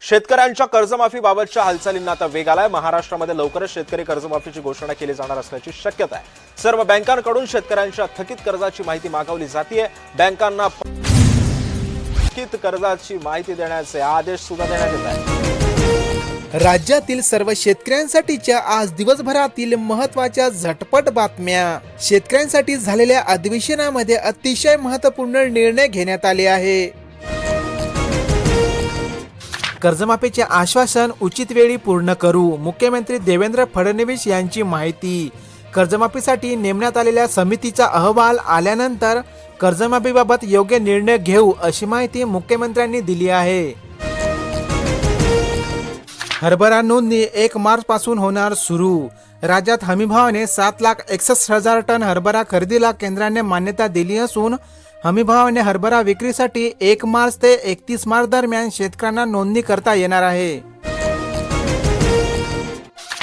शेतकऱ्यांच्या कर्जमाफीबाबतच्या हालचालींना आता वेग आलाय। महाराष्ट्रामध्ये लवकरच शेतकरी कर्जमाफीची घोषणा केली जाणार असल्याची शक्यता आहे। सर्व बँकांकडून शेतकऱ्यांच्या थकीत कर्जाची माहिती मागवली जाते। बँकांना थकीत कर्जाची माहिती देण्याचे आदेश सुद्धा देण्यात येत आहेत। राज्यातील सर्व शेतकऱ्यांसाठीच्या आज दिवसभरातील महत्त्वाच्या झटपट बातम्या। शेतकऱ्यांसाठी झालेल्या अधिवेशनामध्ये अतिशय महत्त्वपूर्ण निर्णय घेण्यात आले आहे। कर्जमाफीचे आश्वासन उचित वेळी पूर्ण करू, मुख्यमंत्री देवेंद्र फडणवीस यांची माहिती। कर्जमाफीसाठी नेमण्यात आलेल्या समितीचा अहवाल आल्यानंतर कर्जमाफीबाबत योग्य निर्णय घेऊ अशी माहिती मुख्यमंत्र्यांनी दिली आहे। हरभरा नोंदणी 1 मार्च पासून होणार सुरू। राज्यात हमीभावाने 7,61,000 टन हरभरा खरेदीला केंद्राने मान्यता दिली असून हमीभावाने हरभरा विक्रीसाठी 1 मार्च ते 31 मार्च दरम्यान शेतकऱ्यांना नोंदणी करता येणार आहे।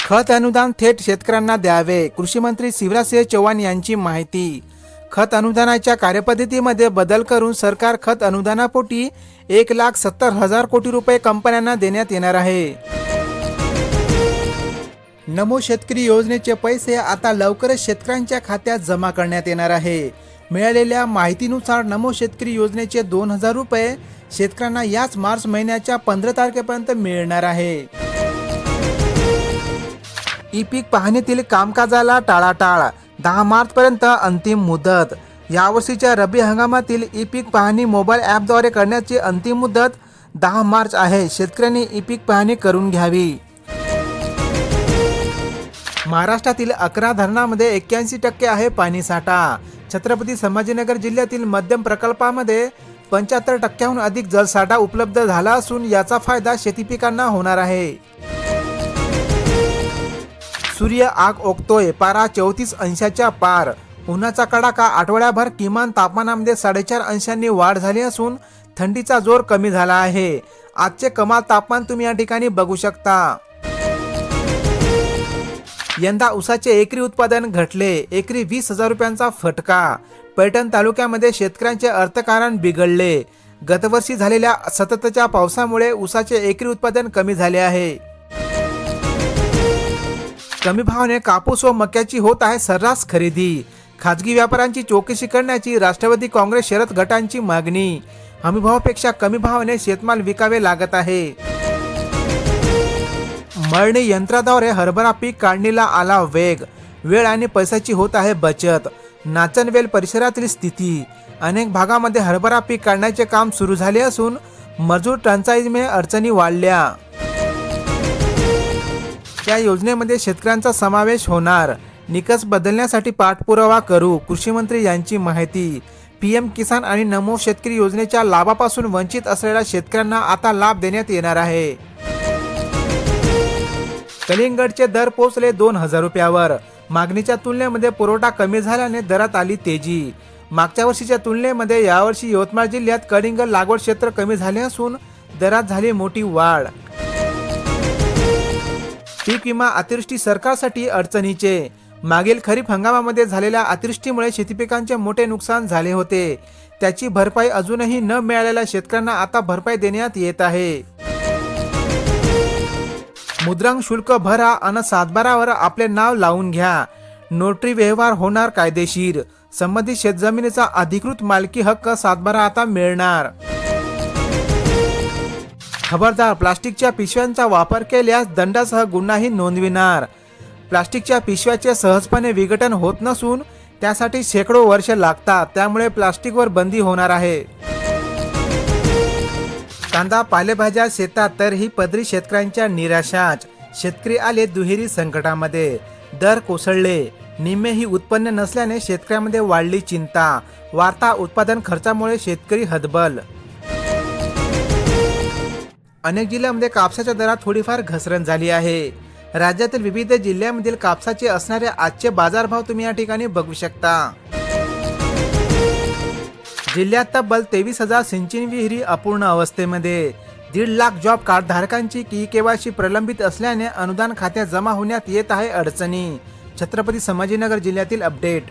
खत अनुदान थेट शेतकऱ्यांना द्यावे, कृषी मंत्री शिवराजसिंह चौहान यांची माहिती। खत अनुदानाच्या कार्यपद्धतीमध्ये बदल करून सरकार खत अनुदानापोटी 1,70,000 कोटी रुपये कंपन्यांना देण्यात येणार आहे। नमो शेतकरी योजनेचे पैसे आता लवकरच शेतकऱ्यांच्या खात्यात जमा करण्यात येणार आहे। मिळालेल्या माहितीनुसार नमो शेतकरी योजनेचे 2,000 रुपये शेतकऱ्यांना याच मार्च महिन्याच्या 15 तारखेपर्यंत मिळणार आहे। ई पीक पाहणीतील कामकाजाला टाळाटाळ, 10 मार्च पर्यंत अंतिम मुदत। यावर्षीच्या रब्बी हंगामातील ई पीक पाहणी मोबाईल ॲपद्वारे करण्याची अंतिम मुदत 10 मार्च आहे। शेतकऱ्यांनी ई पीक पाहणी करून घ्यावी। महाराष्ट्रातील 11 धरणांमध्ये 81% आहे पाणीसाठा। छत्रपती संभाजीनगर जिल्ह्यातील मध्यम प्रकल्पामध्ये 75%हून अधिक जलसाठा उपलब्ध झाला असून याचा फायदा शेती पिकांना होणार आहे। सूर्य आग ओकतोय, पारा 34 अंशाच्या पार। उन्हाचा कडाका, आठवड्याभर किमान तापमानामध्ये 4.5 अंशांनी वाढ झाली असून थंडीचा जोर कमी झाला आहे। आजचे कमाल तापमान तुम्ही या ठिकाणी बघू शकता। यंदा ऊसाचे एकरी उत्पादन घटले, एकरी 20,000 रुपयांचा फटका। पैठण तालुक्यामध्ये शेतकऱ्यांचे अर्थकारण बिघडले। गतवर्षी झालेल्या सततच्या पावसामुळे ऊसाचे एकरी उत्पादन कमी झाले आहे। कमी भावाने कापूस व मक्याची होत आहे सर्रास खरेदी। खाजगी व्यापाऱ्यांची चौकशी करण्याची राष्ट्रवादी काँग्रेस शरद गटांची मागणी। हमीभावापेक्षा कमी भावाने शेतमाल विकावे लागत आहे। मळणी यंत्राद्वारे हरभरा पीक काढणीला आला वेग, वेळ आणि पैशाची होत आहे बचत। नाचनवेल परिसरातील स्थिती, अनेक भागामध्ये हरभरा पीक काढण्याचे काम सुरू झाले असून मजूर टंचाईमुळे अडचणी वाढल्या। या योजनेमध्ये शेतकऱ्यांचा समावेश होणार, निकष बदलण्यासाठी पाठपुरावा करू, कृषी मंत्री यांची माहिती। पीएम किसान आणि नमो शेतकरी योजनेच्या लाभापासून वंचित असलेल्या शेतकऱ्यांना आता लाभ देण्यात येणार आहे। कलिंगडचे दर पोहोचले 2,000 रुपयावर। मागणीच्या तुलनेमध्ये पुरवठा कमी झाल्याने दरात आली तेजी। मागच्या वर्षीच्या तुलनेमध्ये यावर्षी यवतमाळ जिल्ह्यात कलिंगड लागवड क्षेत्र कमी झाले असून दरात झाली मोठी वाढ। पीक विमा अतिवृष्टी सरकारसाठी अडचणीचे। मागील खरीप हंगामामध्ये झालेल्या अतिवृष्टीमुळे शेतीपिकांचे मोठे नुकसान झाले होते। त्याची भरपाई अजूनही न मिळालेल्या शेतकऱ्यांना आता भरपाई देण्यात येत आहे। मुद्रांक शुल्क भरा आणि सातबारावर आपले नाव लावून घ्या, नोटरी व्यवहार होणार कायदेशीर। संबंधित शेतजमिनीचा अधिकृत मालकी हक्क सातबारा आता मिळणार। खबरदार, प्लास्टिकच्या पिशव्यांचा वापर केल्यास दंडासह गुन्हाही नोंदविणार। प्लास्टिकच्या पिशव्याचे सहजपणे विघटन होत नसून त्यासाठी शेकडो वर्ष लागतात, त्यामुळे प्लास्टिकवर बंदी होणार आहे। कांदा पालेभाज्या शेतात तर ही पदरी शेतकऱ्यांच्या निराशाच। शेतकरी आले दुहेरी संकटामध्ये, दर कोसळले, निम्मे ही उत्पन्न नसल्याने शेतकऱ्यांमध्ये वाढली चिंता। वाढता उत्पादन खर्चामुळे शेतकरी हतबल। अनेक जिल्ह्यांमध्ये कापसाच्या दरात थोडीफार घसरण झाली आहे। राज्यातील विविध जिल्ह्यांमधील कापसाचे असणारे आजचे बाजारभाव तुम्ही या ठिकाणी बघू शकता। जिल्ह्यात तब्बल 23,000 सिंचन विहिरी अपूर्ण अवस्थेमध्ये। 1.5 लाख जॉब कार्ड धारकांची KYC प्रलंबित असल्याने अनुदान खात्यात जमा होण्यात येत आहे अडचणी। छत्रपती संभाजीनगर जिल्ह्यातील अपडेट।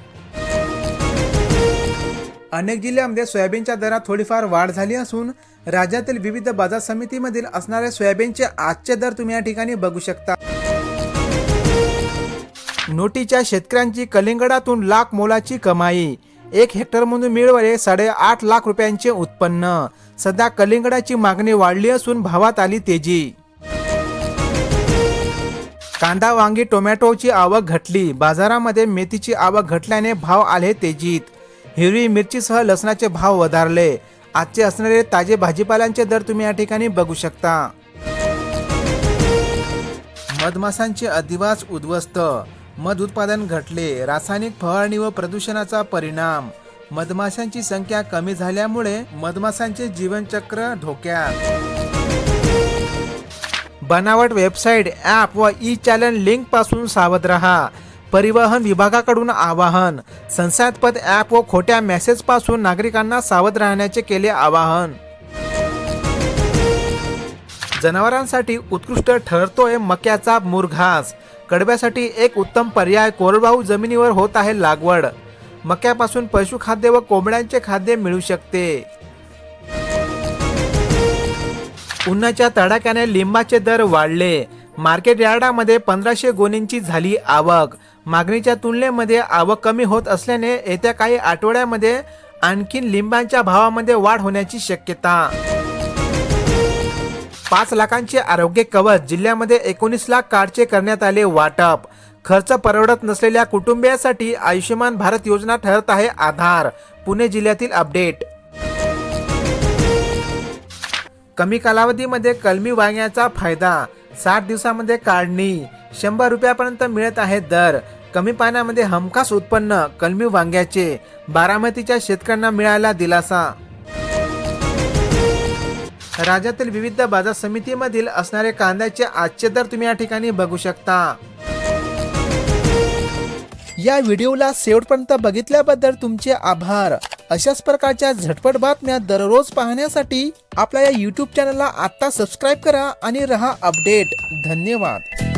अनेक जिल्ह्यांमध्ये सोयाबीनच्या दरात थोडीफार वाढ झाली असून राज्यातील विविध बाजार समितीमधील असणारे सोयाबीनचे आजचे दर तुम्ही या ठिकाणी बघू शकता. नोटीच्या शेतकऱ्यांची कलिंगडातून लाख मोलाची कमाई. 1 हेक्टरमधून मिळवले 8.5 लाख रुपयांचे उत्पन्न. सध्या कलिंगडाची मागणी वाढली असून भावात आली तेजी. कांदा, वांगी, टोमॅटोची आवक घटली. बाजारामध्ये मेथीची आवक घटल्याने भाव आले तेजीत. हिरवी मिरचीसह लसणाचे भाव वधारले. आजचे असणारे ताजे भाजीपाल्यांचे दर तुम्ही या ठिकाणी बघू शकता. मधमाशांचे अधिवास उद्ध्वस्त. मध उत्पादन घटले. रासायनिक फवारणी व प्रदूषणाचा परिणाम. मधमाशांची संख्या कमी झाल्यामुळे मधमाशांचे जीवनचक्र धोक्यात. बनावट वेबसाईट, ॲप व ई चॅनल लिंक पासून सावध रहा. परिवहन विभागाकडून आवाहन. संशयास्पद ॲप व खोट्या मेसेज पासून नागरिकांना सावध राहण्याचे केले आवाहन. जनावरांसाठी उत्कृष्ट ठरतोय मक्याचा मुरघास. कडब्यासाठी एक उत्तम पर्याय. कोरडवाहू जमिनीवर होत आहे लागवड. मक्यापासून पशुखाद्य व कोंबड्यांचे खाद्य मिळू शकते. उन्हाच्या तडाख्याने लिंबाचे दर वाढले. मार्केट यार्डामध्ये 1500 गोणींची झाली आवक. मागणीच्या तुलनेमध्ये आवक कमी होत असल्याने येत्या काही आठवड्यामध्ये आणखीन लिंबांच्या भावामध्ये वाढ होण्याची शक्यता. 5 लाखांचे आरोग्य कवच. जिल्ह्यामध्ये 19 लाख कार्डचे करण्यात आले वाटप. खर्च परवडत नसलेल्या कुटुंबियासाठी आयुष्यमान भारत योजना ठरत आहे आधार. पुणे जिल्ह्यातील अपडेट. कमी कालावधीमध्ये कलमी वांग्याचा फायदा. 60 दिवसामध्ये काढणी. 100 रुपयापर्यंत मिळत आहे दर. कमी पाण्यामध्ये हमखास उत्पन्न कलमी वांग्याचे. बारामतीच्या शेतकऱ्यांना मिळाला दिलासा. राज्यातील विविध बाजार समितीमधील असणारे कांद्याचे आजचे दर तुम्ही या ठिकाणी बघू शकता. या व्हिडिओला शेवटपर्यंत बघितल्याबद्दल तुमचे आभार. अशाच प्रकारच्या झटपट बातम्या दररोज पाहण्यासाठी आपल्या या YouTube चॅनलला आता सबस्क्राईब करा आणि रहा अपडेट. धन्यवाद.